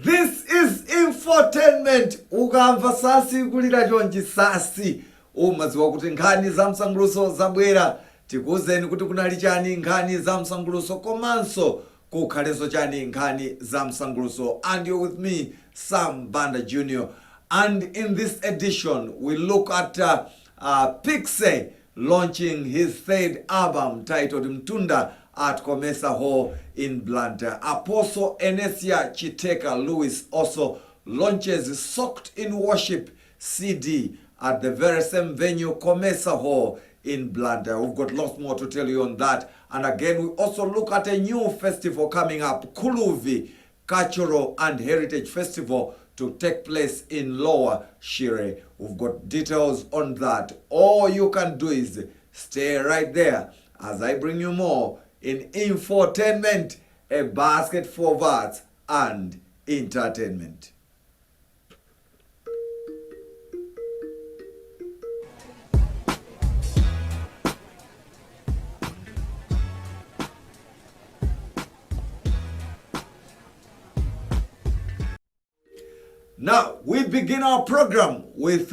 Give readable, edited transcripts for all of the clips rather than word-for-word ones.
This is Infotainment. Ukamva sasi kulira chonchi sasi. Umaziwa kuti nkhani za msanguluso zabwera. Tikuzeni kuti kunali chani nkhani za msanguluso komanso kukhaleso chani nkhani za msanguluso. And you're with me, Sam Banda Jr. And in this edition, we look at Pixie launching his third album titled Mtunda at Komesa Hall in Blantyre. Apostle Enesia Chiteka Lewis also launches Soaked in Worship CD at the very same venue, Komesa Hall in Blantyre. We've got lots more to tell you on that. And again, we also look at a new festival coming up, Kuluvi Cultural and Heritage Festival, to take place in Lower Shire. We've got details on that. All you can do is stay right there as I bring you more in Infotainment, a basket for arts and entertainment. Now, we begin our program with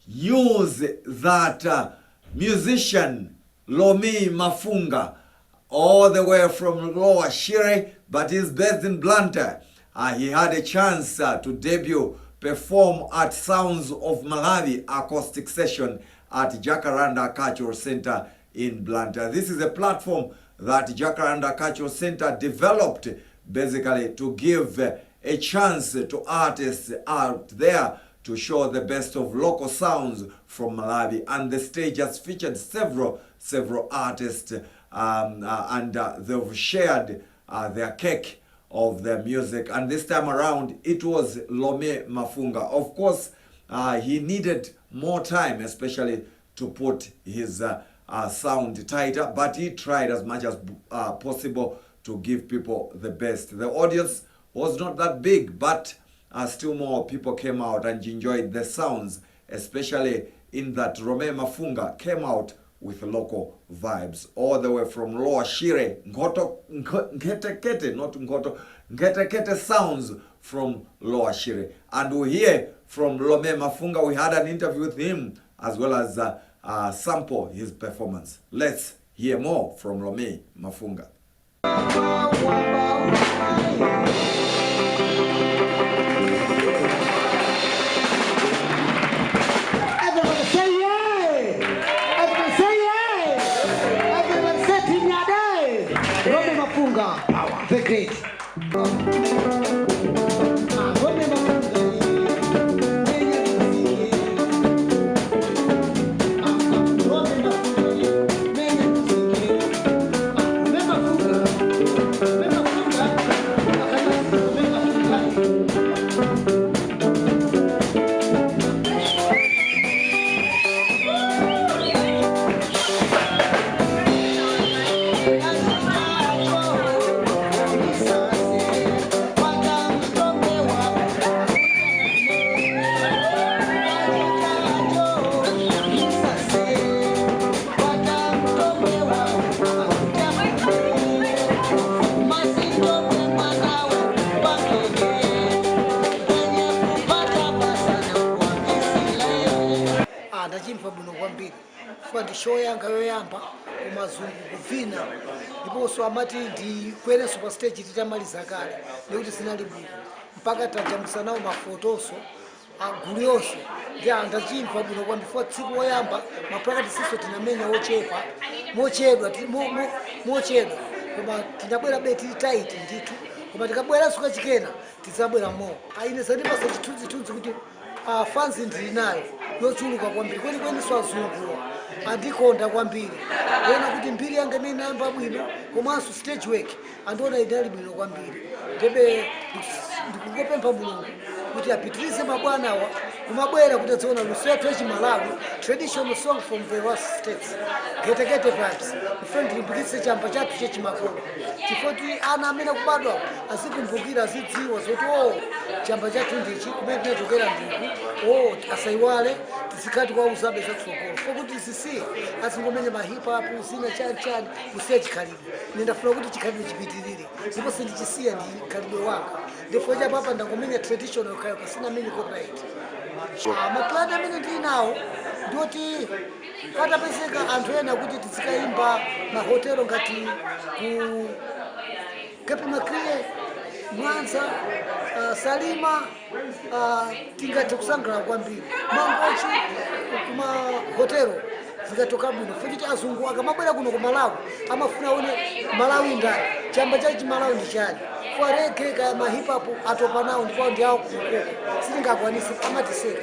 news that musician Lomi Mafunga, all the way from Lower Shire, but he's based in Blantyre. He had a chance to debut, perform at Sounds of Malawi acoustic session at Jacaranda Cultural Center in Blantyre. This is a platform that Jacaranda Cultural Center developed basically to give a chance to artists out there to show the best of local sounds from Malawi. And the stage has featured several artists and they've shared their cake of their music. And this time around, it was Lome Mafunga. Of course, he needed more time, especially to put his sound tighter, but he tried as much as possible to give people the best. The audience was not that big, but still more people came out and enjoyed the sounds, especially in that Rome Mafunga came out with local vibes all the way from Lower Shire, Ngetekete sounds from Lower Shire. And we hear from Rome Mafunga. We had an interview with him as well as sample his performance. Let's hear more from Rome Mafunga. Power, the great. Show yanga yoyamba kumazungu kuvina ndiponso amati ndi kwene super stage titamaliza kale nekuti sinali bwino mpaka tajamisa nawo mafotoso agulu yonse ndi andachimva bwino kwambiri fo tsiku woyamba maprakatisiso tinamenya ochepa mochedwa koma tinabwera beti tight ndithu koma tikabwera suka chikena tizabwera mo aine sandipasa chithunzithunzi kuti fans ndili nayo yochuluka kwambiri kwenikweni swazungulwa andikonda kwambiri kuona kuti mbiri yanga imene namba bwino komanso stage work andiona idali bwino kwambiri ndebe ndikungopempha Mulungu kuti apitirize mabwanawa kumabwera kuti adziona luso yathu yachimalawi, traditional song from the West States, getekete vibes, ife tilimbikitse chamba chathu chachimakolo, chifukwa kuti ana amene akubadwa azikumbukira, azidziwa zoti chamba chathu ndichi, kumene tinachokera ndiku, asayiwale tizikati kwauzabe zakutsogolo, chifukwa kuti zisiye azingomenya mahip hop zina chani kusiya chikhalidwe. Ine ndafuna kuti chikhalidwe chipitirire, ndipo sindichisiya ndi khalidwe wanga, ndipo chapapa ndangomenya traditional kayo kasina mini copyright. Maklani amene tili nawo ndioti patapezeka anthu ena kuti tizikayimba mahotelo ngati ku Cape Makriye, Mwanza, Salima, tingathe kusangalala kwambiri. Mangochi kuma hotelo zikatoka bwino, futi azungu akamabwera kuno ku Malawi amafuna one Malawi ndani, chamba chachi Malawi ndi chani. Kwa reggae kaya ma hip hop atopa nawo ndipo ndi awo kukoko, sitingakwanisi amatiseka.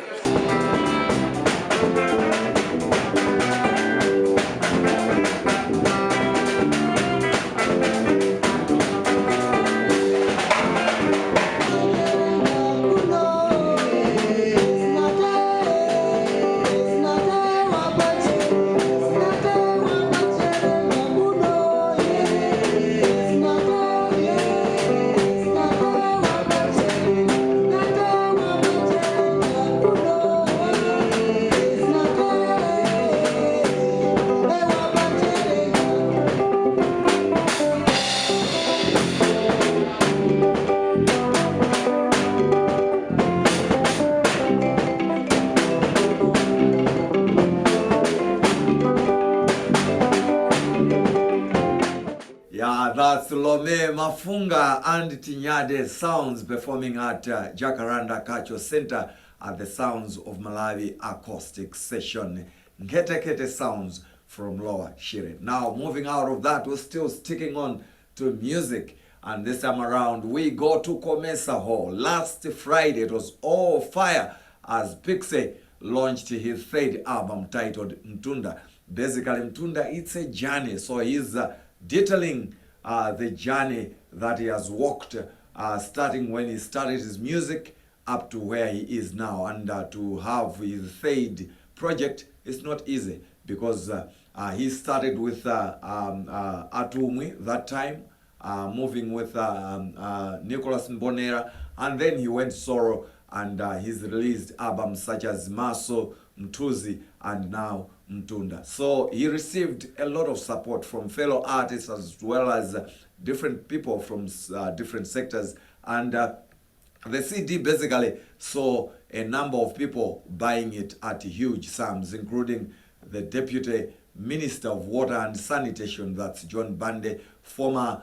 That's Lome Mafunga and Tinyade Sounds performing at Jacaranda Cultural Center at the Sounds of Malawi acoustic session. Nkete sounds from Lower Shire. Now moving out of that, we're still sticking on to music, and this time around we go to Komesa Hall. Last Friday it was all fire as Pixie launched his third album titled Mtunda. Basically Mtunda, it's a journey, so he's detailing the journey that he has walked, starting when he started his music up to where he is now. And to have his third project is not easy, because he started with Atumwi that time, moving with Nicholas Mbonera, and then he went solo, and he's released albums such as Maso, Mtuzi, and now Mtunda. So he received a lot of support from fellow artists as well as different people from different sectors, and the CD basically saw a number of people buying it at huge sums, including the Deputy Minister of Water and Sanitation, that's John Bande, former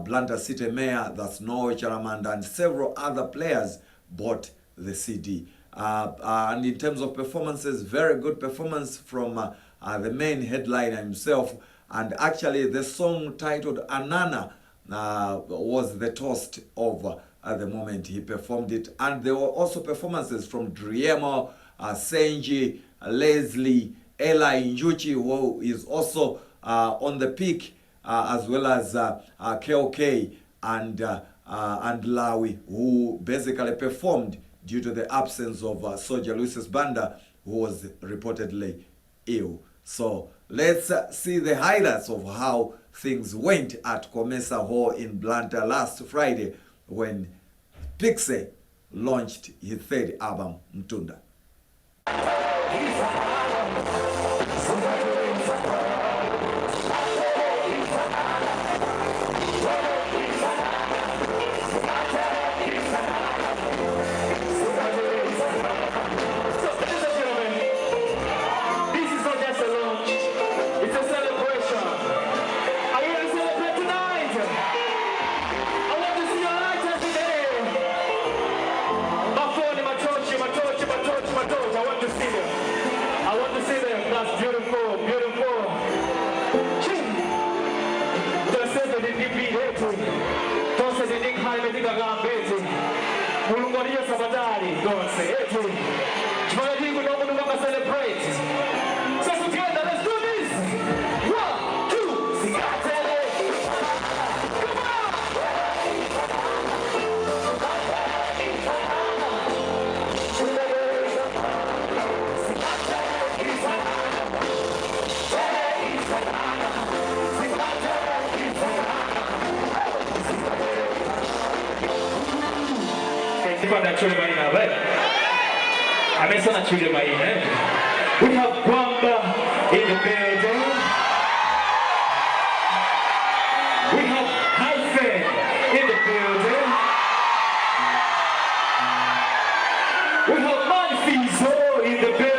Blantyre City Mayor, that's Noe Charamanda, and several other players bought the CD. And in terms of performances, very good performance from the main headliner himself. And actually the song titled Anana was the toast of the moment he performed it. And there were also performances from Driemo, Senji, Leslie, Ella Injuchi, who is also on the peak, as well as KOK and Lawi, who basically performed due to the absence of Soldier Lucius Banda, who was reportedly ill. So let's see the highlights of how things went at Komesa Hall in Blantyre last Friday when Pixie launched his third album, Mtunda. We have Gwamba in the building. We have Hyphen in the building. We have Manfizo in the building.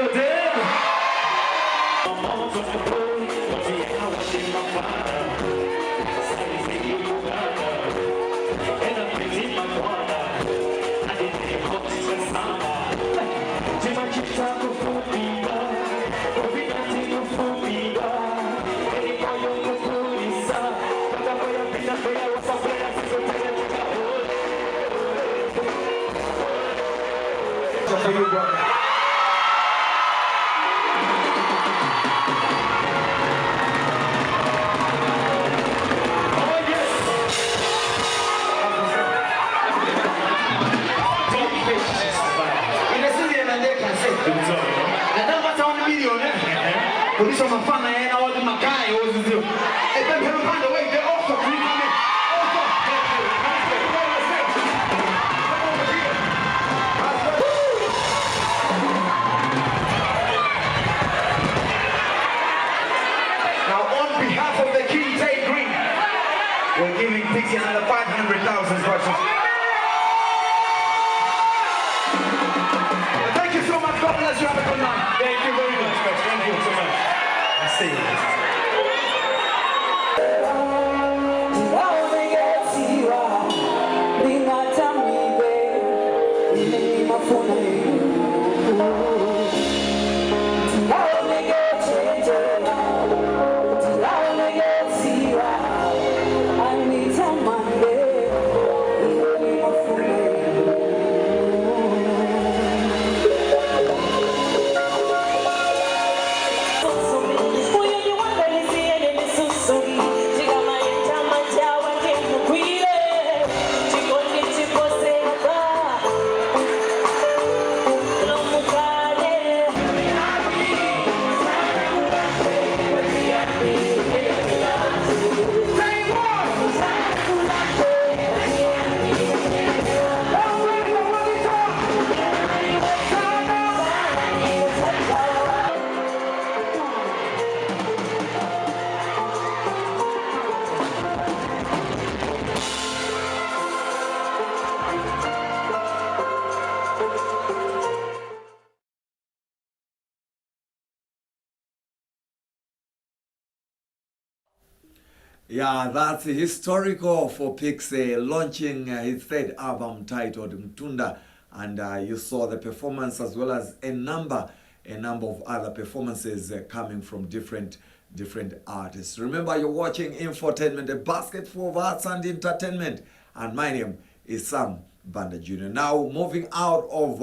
Police on my phone, I all in my guy, what was it? Hey, then come find a way, they're also free for me. Now, on behalf of the King Tay Green, we're giving Pixie another 500,000 versus. Thank you so much. God bless you. Have a good night. Thank you very much, guys. Thank you so much. I see you. Yeah, that's historical for Pixie launching his third album titled Mtunda, and you saw the performance as well as a number of other performances coming from different artists. Remember, you're watching Infotainment, a basket full of arts and entertainment, and my name is Sam Banda Jr. Now, moving out of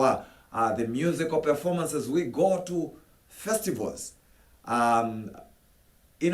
the musical performances, we go to festivals. In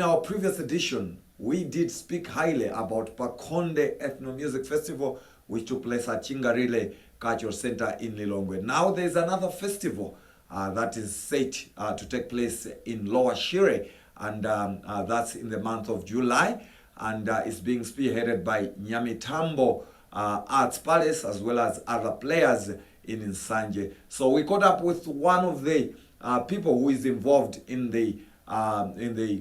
our previous edition, we did speak highly about Pakonde Ethno Music Festival, which took place at Chingarile Cultural Center in Lilongwe. Now there's another festival that is set to take place in Lower Shire, and that's in the month of July, and it's being spearheaded by Nyamitambo Arts Palace as well as other players in Nsanje. So we caught up with one of the people who is involved in the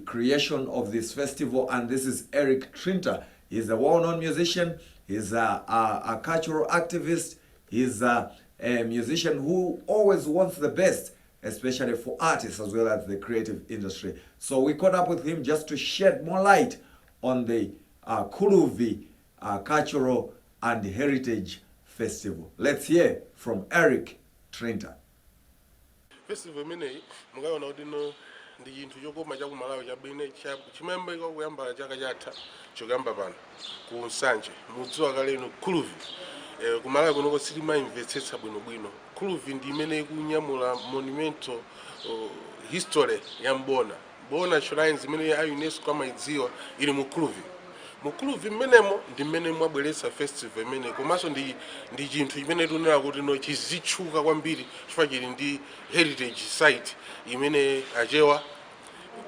creation of this festival, and this is Eric Trinta. He's a well-known musician. He's a cultural activist. He's a musician who always wants the best, especially for artists as well as the creative industry. So we caught up with him just to shed more light on the Kuluvi Cultural and Heritage Festival. Let's hear from Eric Trinta. Festival ndi chinthu chokoma cha kumalawi chabwino chimembe kuyamba chaka chatha chokamba pano ku Nsanje mudziwa kaleno Kuluvi kumalawi kuno sitima imvetsetsa bwinobwino. Kuluvi ndi imene ikunyamula monumental history ya Mbona shrines imene ya UNESCO amaidziwa ili mu Kuluvi. Mukuluvi mmenemo ndi mmene mwabweretsa festival imene komanso ndi chinthu chimene tunena kuti no chizitchuka kwambiri chifukwa chili ndi heritage site imene achewa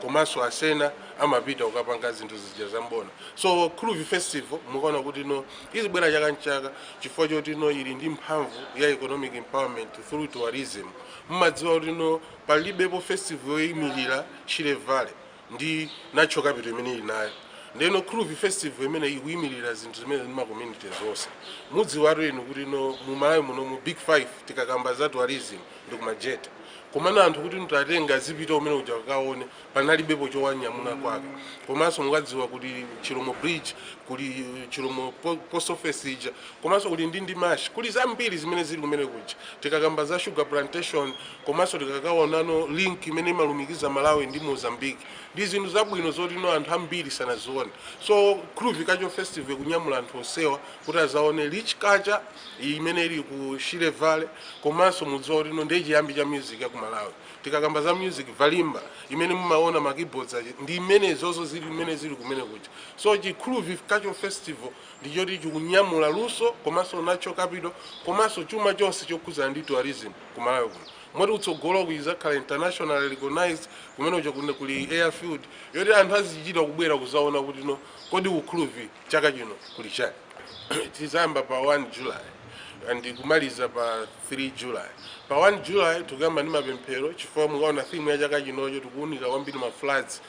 komanso asena amapita ukapanga zinthu zija zambona. So Kuluvi Festival mukaona kuti no izibwera chaka nchaka chifukwa choti no ili ndi mphamvu ya economic empowerment through tourism. Mmadziwa kuti no palibepo festival yoyimilira Shire Valley ndi natural capital imene ili nayo. Ndeno Kuluvi Festival imene ikuyimirira zinthu zimene ndi ma community zonse. Mudziwatu inu kuti no mu Malawi muno mu Big 5 tikakamba za tourism ndi kumajeta. Komana anthu kuti mutatenga zipita umene uja kaone panalibepo chowanyamuna kwake. Komanso mukadziwa kuti Chilomo Bridge kuli Chilomo Post Office ija komanso kuli ndi mash kuli zambiri zimene zili kumene kuja. Tikakamba za sugar plantation komanso tikakaonano link imene imalumikiza Malawi ndi Mozambique. Ndi zinthu zabwino zoti no anthu ambiri sanazione. So Kuluvi Cultural Festival kunyamula anthu onsewa kuti azaone rich culture imene ili ku Shire Valley komanso mudziwa kuti no ndi chiyambi cha music ya Malawi. Tikakamba za music valimba imene mumaona ma keyboards ndi imene zozo zili imene zili kumene kuja. So Kuluvi Cultural Festival ndi choti chikunyamula luso komanso natural capital komanso chuma chonse chokhudzana ndi tourism ku Malawi kuno. Moti utsogolo kuyizakhala international recognized kumene uja kuli airfield yoti anthu azichita kubwera kuzaona kuti no kodi ku Kuluvi chaka chino kuli chani. Tizayamba pa 1 July and kumaliza pa 3 July. Pa 1 July tukamba ndi mapemphero chifukwa mukaona theme ya chaka chinocho tikuunika kwambiri ma floods.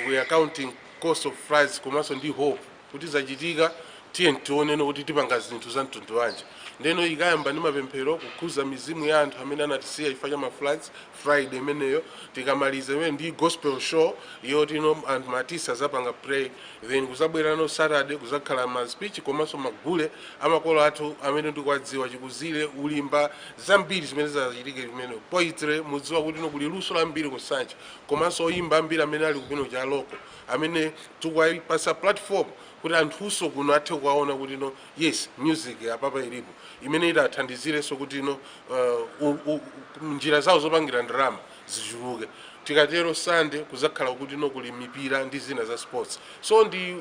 We are counting cost of floods komanso ndi hope kuti zachitika tiye tione kuti tipanga zinthu za mtundu wanji. Ndeno ikayamba ndi mapemphero kukhuza mizimu ya anthu amene anatisiya chifukwa cha ma floods Friday imeneyo tikamaliza imene ndi gospel show yoti no anthu matisa zapanga pray then kuzabwera no Saturday kuzakhala ma speech komanso magule amakolo athu amene ndikwadziwa chikuzire ulimba zambiri zimene zachitike imene poetry mudziwa kuti no kuli luso lambiri kusanja komanso oyimba ambiri amene ali kupino cha loko amene tukwayipasa platform kuti anthuso kuno athe kuwaona kuti no yes music apapa ilipo imene idathandizire so kuti no njira zawo zopangira ndalama zichuluke. Tikatero Sunday kuzakhala kuti no kuli mipira ndi zina za sports. So ndi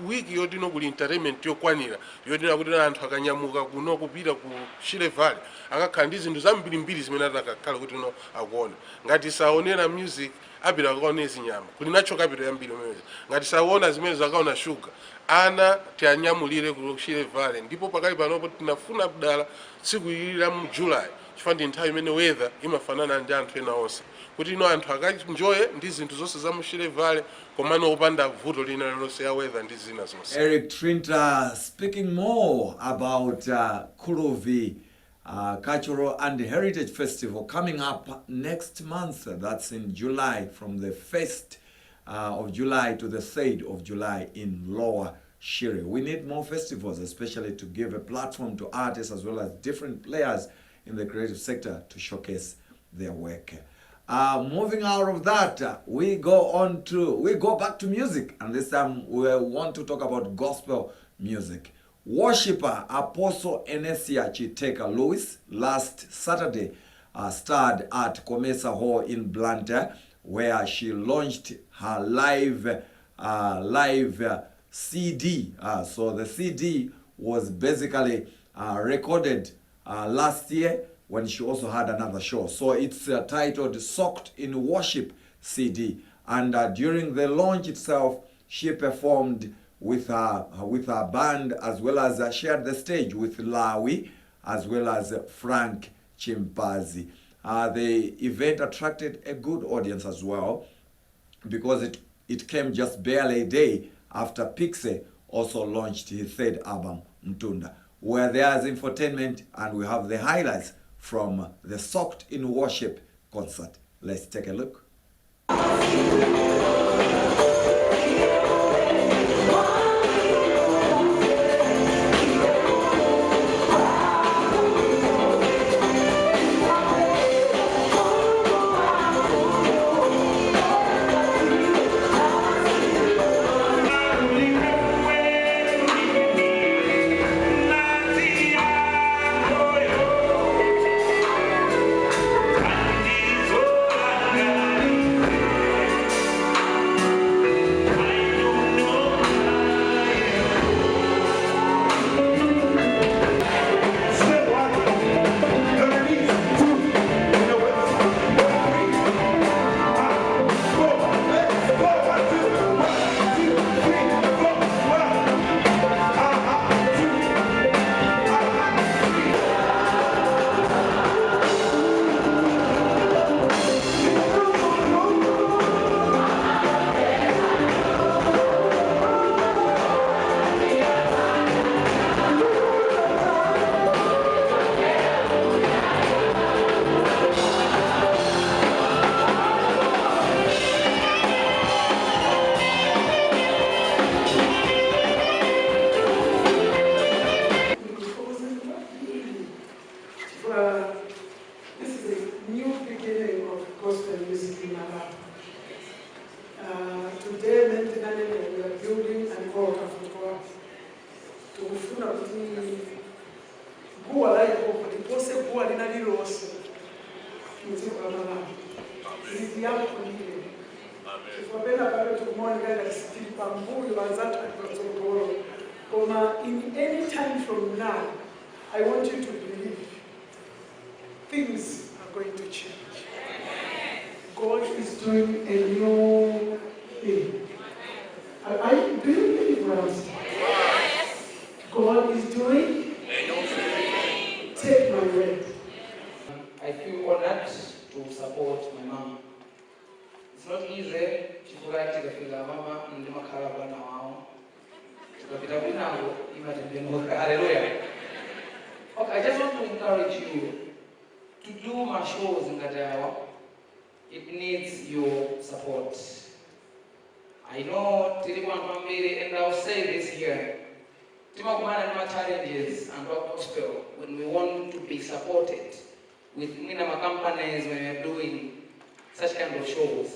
wiki yoti no kuli entertainment yokwanira yoti kuti anthu akanyamuka kuno kupita ku Shire Valley akakhala ndi zinthu zambirimbiri zimene atakakhala kuti no akuona. Ngati saonera music apita akaone zinyama kuli natural capital yambiri umene. Ngati saona zimene zakaona sugar ana tianyamulire ku Shire Valley ndipo pakali panopo tinafuna kudala tsiku ili la mu July chifukwa ndi nthawi imene weather imafanana ndi anthu ena onse kuti ino anthu akaenjoye ndi zinthu zonse za mu Shire Valley komano opanda vuto lina lonse ya weather ndi zina zonse. Eric Trinta speaking more about Kuluvi Cultural and Heritage Festival coming up next month. That's in July, from the 1st of July to the 3rd of July in Lower Shire. We need more festivals, especially to give a platform to artists as well as different players in the creative sector to showcase their work. Moving out of that, we go back to music, and this time we want to talk about gospel music. Worshipper Apostle Enesia Chiteka Lewis last Saturday starred at Komesa Hall in Blantyre, where she launched her live CD. So the CD was basically recorded last year when she also had another show. So it's titled Soaked in Worship CD. And during the launch itself, she performed with her band, as well as shared the stage with Lawi, as well as Frank Chimpazi. The event attracted a good audience as well, because it came just barely a day after Pixie also launched his third album, Mtunda. Where there's Infotainment, and we have the highlights from the Soaked in Worship concert. Let's take a look. Mama. It is young for you. Chifopenda pale tumonga na sitini pambuli wanzatu kutotsogolo. Koma, in any time from now, I want you to believe things are going to change. God is doing a new thing. Do you believe what I'm saying? God is doing a new thing. Take my word. I feel honored to support my mom. It's not easy to feel mama and makhala bana wao. Tukapita kunango imatembea. Hallelujah. Okay, I just want to encourage you to do my shows in Gadawa. It needs your support. I know Tiliwan Family, and I'll say this here. Timakumana and my challenges and our gospel when we want to be supported with minimum companies when we're doing such kind of shows.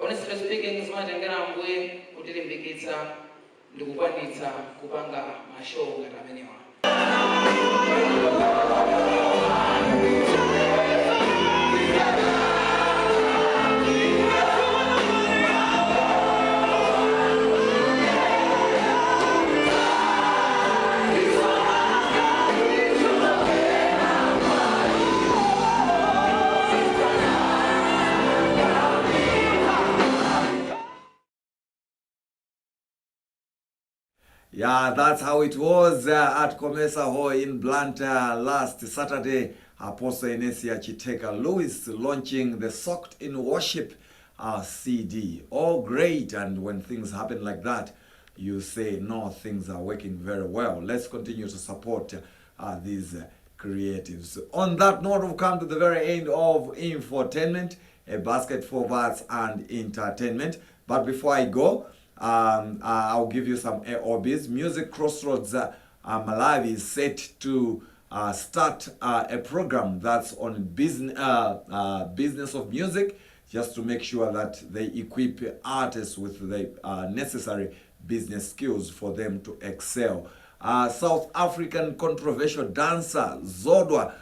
Honestly speaking, it's much I'm going to Tilimbikitsa, Ndukwanitsa, Kupanga, my show, Gatameniwa. Yeah, that's how it was at Komesa Hall in Blantyre last Saturday. Apostle Inesia Chiteka Lewis launching the Soaked in Worship CD. Oh, great. And when things happen like that, you say, no, things are working very well. Let's continue to support these creatives. On that note, we've come to the very end of Infotainment, a basket for arts and entertainment. But before I go, I'll give you some AOBs. Music Crossroads Malawi is set to start a program that's on business of music, just to make sure that they equip artists with the necessary business skills for them to excel. South African controversial dancer Zodwa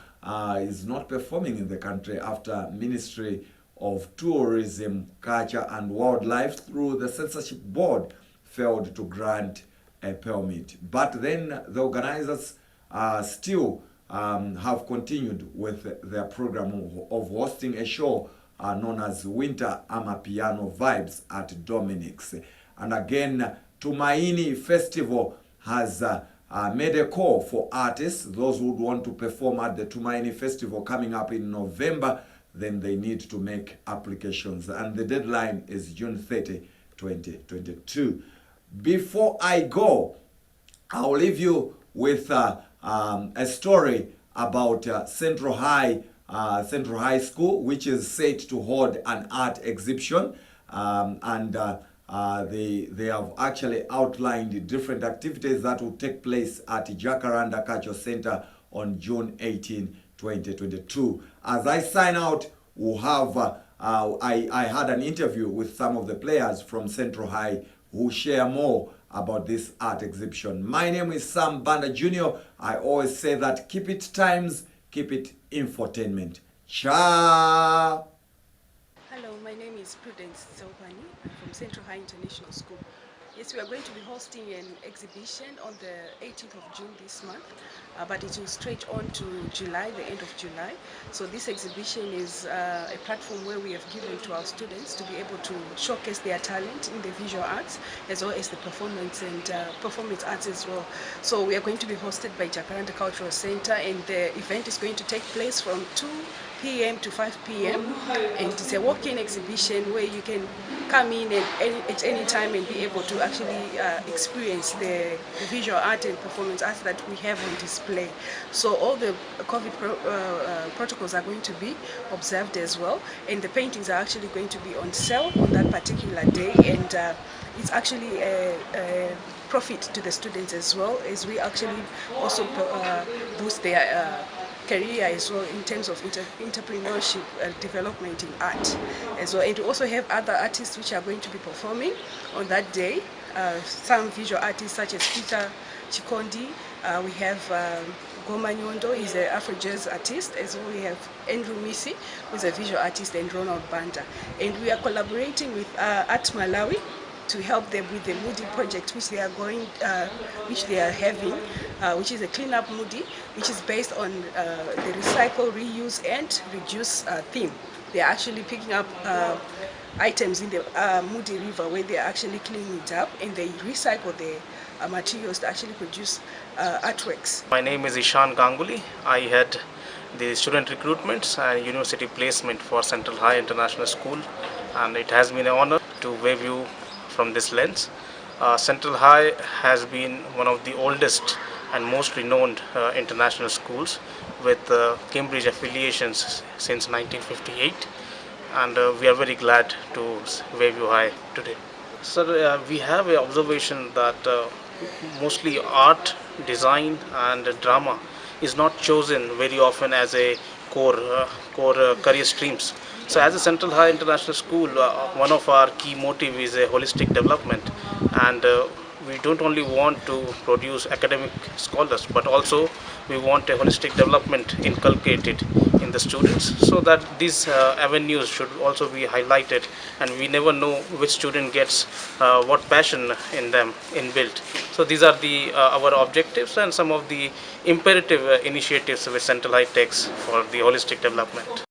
is not performing in the country after Ministry of Tourism, Culture and Wildlife through the censorship board failed to grant a permit. But then the organizers still have continued with their program of hosting a show known as Winter Amapiano Vibes at Dominic's. And again, Tumaini Festival has made a call for artists, those who would want to perform at the Tumaini Festival coming up in November. Then they need to make applications. And the deadline is June 30, 2022. Before I go, I'll leave you with a story about Central High School, which is set to hold an art exhibition. They have actually outlined different activities that will take place at Jacaranda Cultural Center on June 18, 2022. As I sign out, we'll have I had an interview with some of the players from Central High who share more about this art exhibition. My name is Sam Banda Jr. I always say that keep it times, keep it infotainment. Ciao. Hello, my name is Prudence Zopani from Central High International School. Yes, we are going to be hosting an exhibition on the 18th of June this month, but it will stretch on to July, the end of July. So this exhibition is a platform where we have given to our students to be able to showcase their talent in the visual arts as well as the performance and performance arts as well. So we are going to be hosted by Jacaranda Cultural Center, and the event is going to take place from 2 p.m. to 5 p.m. and it's a walk-in exhibition where you can come in at any time and be able to actually experience the visual art and performance art that we have on display. So all the COVID protocols are going to be observed as well, and the paintings are actually going to be on sale on that particular day, and it's actually a profit to the students as well, as we actually also boost their career as well in terms of entrepreneurship development in art as well. And we also have other artists which are going to be performing on that day. Some visual artists such as Peter Chikondi, we have Goma Nyondo is an Afro jazz artist, as well we have Andrew Misi, who is a visual artist, and Ronald Banda. And we are collaborating with Art Malawi to help them with the Moody project, which they are having, which is a clean-up Moody, which is based on the recycle, reuse, and reduce theme. They are actually picking up items in the Moody River where they are actually cleaning it up, and they recycle the materials to actually produce artworks. My name is Ishan Ganguly. I head the student recruitments and university placement for Central High International School, and it has been an honor to wave you from this lens. Central High has been one of the oldest and most renowned international schools with Cambridge affiliations since 1958, and we are very glad to wave you high today. Sir, we have an observation that mostly art, design and drama is not chosen very often as a core career streams. So as a Central High International School, one of our key motive is a holistic development, and we don't only want to produce academic scholars, but also we want a holistic development inculcated in the students, so that these avenues should also be highlighted, and we never know which student gets what passion in them inbuilt. So these are the our objectives and some of the imperative initiatives which Central High takes for the holistic development.